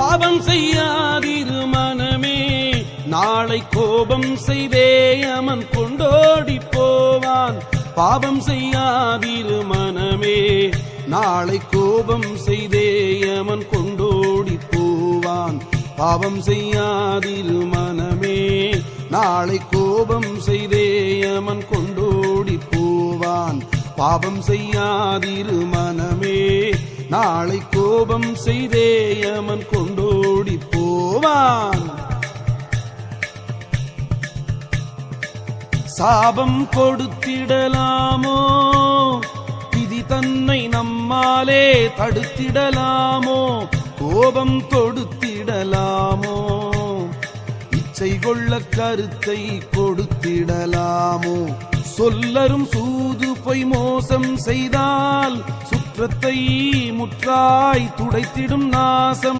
பாவம் செய்யாதிரு மனமே, நாளை கோபம் செய்தே அமன் கொண்டோடி போவான். பாவம் செய்யாதிரு மனமே, நாளை கோபம் செய்தே அமன் கொண்டோடி போவான். பாவம் செய்யாதிரு மனமே, நாளை கோபம் செய்தே அமன் கொண்டோடி போவான். பாவம் செய்யாதிரு மனமே, நாளை கோபம் செய்தே அமன் கொண்டோடி போவான். சாபம் கொடுத்திடலாமோ, விதி தன்னை நம்மாலே தடுத்திடலாமோ, கோபம் தொடுத்திடலாமோ, இச்சை கொள்ள கருத்தை கொடுத்திடலாமோ, சொல்லரும் சூது பொய் மோசம் செய்தால் சுற்றத்தை முற்றாய் துடைத்திடும் நாசம்.